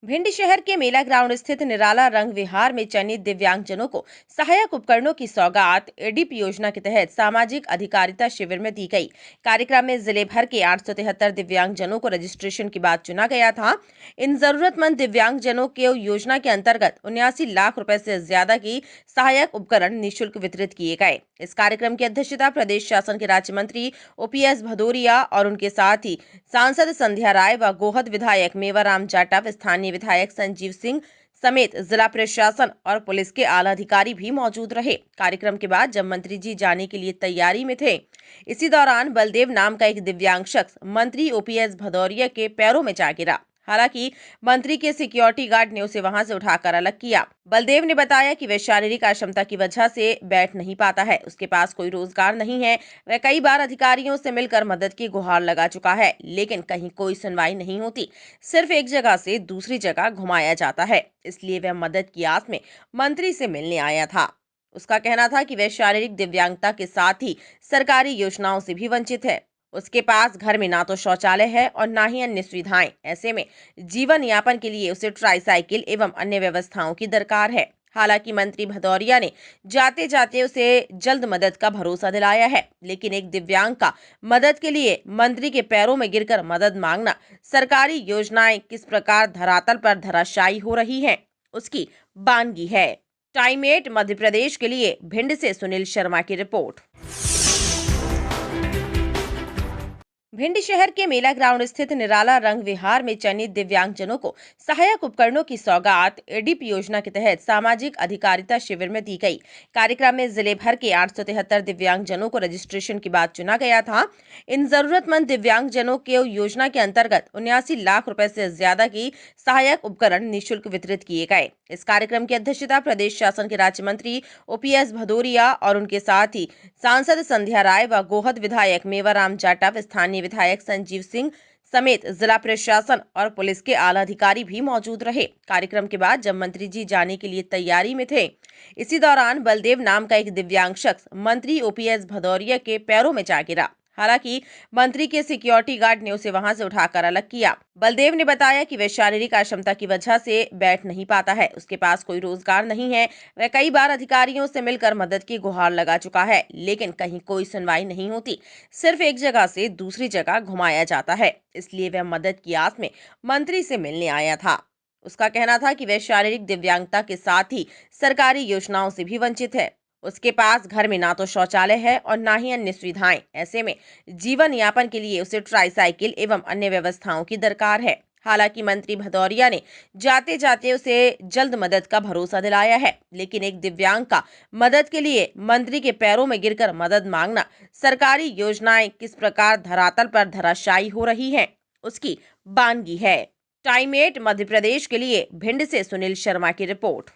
भिंड शहर के मेला ग्राउंड स्थित निराला रंग विहार में चयनित दिव्यांगजनों को सहायक उपकरणों की सौगात एडीपी योजना के तहत सामाजिक अधिकारिता शिविर में दी गई। कार्यक्रम में जिले भर के 873 दिव्यांगजनों को रजिस्ट्रेशन के बाद चुना गया था। इन जरूरतमंद दिव्यांगजनों के योजना के अंतर्गत 79 लाख रुपए से ज्यादा की सहायक उपकरण निःशुल्क वितरित किए गए। इस कार्यक्रम की अध्यक्षता प्रदेश शासन के राज्य मंत्री ओपीएस भदौरिया और उनके साथ ही सांसद संध्या राय व गोहद विधायक मेवाराम जाटव, स्थानीय विधायक संजीव सिंह समेत जिला प्रशासन और पुलिस के आला अधिकारी भी मौजूद रहे। कार्यक्रम के बाद जब मंत्री जी जाने के लिए तैयारी में थे, इसी दौरान बलदेव नाम का एक दिव्यांग शख्स मंत्री ओपीएस भदौरिया के पैरों में जा गिरा। हालांकि मंत्री के सिक्योरिटी गार्ड ने उसे वहां से उठाकर अलग किया। बलदेव ने बताया कि वह शारीरिक अक्षमता की वजह से बैठ नहीं पाता है, उसके पास कोई रोजगार नहीं है। वह कई बार अधिकारियों से मिलकर मदद की गुहार लगा चुका है, लेकिन कहीं कोई सुनवाई नहीं होती। सिर्फ एक जगह से दूसरी जगह घुमाया जाता है। इसलिए वह मदद की आस में मंत्री से मिलने आया था। उसका कहना था कि वह शारीरिक दिव्यांगता के साथ ही सरकारी योजनाओं से भी वंचित है। उसके पास घर में ना तो शौचालय है और ना ही अन्य सुविधाएं। ऐसे में जीवन यापन के लिए उसे ट्राईसाइकिल एवं अन्य व्यवस्थाओं की दरकार है। हालांकि मंत्री भदौरिया ने जाते जाते उसे जल्द मदद का भरोसा दिलाया है, लेकिन एक दिव्यांग का मदद के लिए मंत्री के पैरों में गिरकर मदद मांगना, सरकारी योजनाएं किस प्रकार धरातल पर धराशायी हो रही हैं, उसकी बानगी है। टाइम 8 मध्य प्रदेश के लिए भिंड से सुनील शर्मा की रिपोर्ट। भिंड शहर के मेला ग्राउंड स्थित निराला रंग विहार में चयनित दिव्यांगजनों को सहायक उपकरणों की सौगात एडीपी योजना के तहत सामाजिक अधिकारिता शिविर में दी गई। कार्यक्रम में जिले भर के 873 दिव्यांगजनों को रजिस्ट्रेशन के बाद चुना गया था। इन जरूरतमंद दिव्यांगजनों के योजना के अंतर्गत 79 लाख रुपए से ज्यादा की सहायक उपकरण निःशुल्क वितरित किए गए। इस कार्यक्रम की अध्यक्षता प्रदेश शासन के राज्य मंत्री ओपीएस भदौरिया और उनके साथ ही सांसद संध्या राय व गोहद विधायक मेवाराम जाटव, स्थानीय विधायक संजीव सिंह समेत जिला प्रशासन और पुलिस के आला अधिकारी भी मौजूद रहे। कार्यक्रम के बाद जब मंत्री जी जाने के लिए तैयारी में थे, इसी दौरान बलदेव नाम का एक दिव्यांग शख्स मंत्री ओपीएस भदौरिया के पैरों में जा गिरा। हालांकि मंत्री के सिक्योरिटी गार्ड ने उसे वहां से उठाकर अलग किया। बलदेव ने बताया कि वह शारीरिक अक्षमता की वजह से बैठ नहीं पाता है, उसके पास कोई रोजगार नहीं है। वह कई बार अधिकारियों से मिलकर मदद की गुहार लगा चुका है, लेकिन कहीं कोई सुनवाई नहीं होती। सिर्फ एक जगह से दूसरी जगह घुमाया जाता है। इसलिए वह मदद की आस में मंत्री से मिलने आया था। उसका कहना था कि वह शारीरिक दिव्यांगता के साथ ही सरकारी योजनाओं से भी वंचित है। उसके पास घर में ना तो शौचालय है और ना ही अन्य सुविधाएं। ऐसे में जीवन यापन के लिए उसे ट्राईसाइकिल एवं अन्य व्यवस्थाओं की दरकार है। हालांकि मंत्री भदौरिया ने जाते जाते उसे जल्द मदद का भरोसा दिलाया है, लेकिन एक दिव्यांग का मदद के लिए मंत्री के पैरों में गिरकर मदद मांगना, सरकारी योजनाएं किस प्रकार धरातल पर धराशायी हो रही हैं, उसकी बानगी है। टाइम 8 मध्य प्रदेश के लिए भिंड से सुनील शर्मा की रिपोर्ट।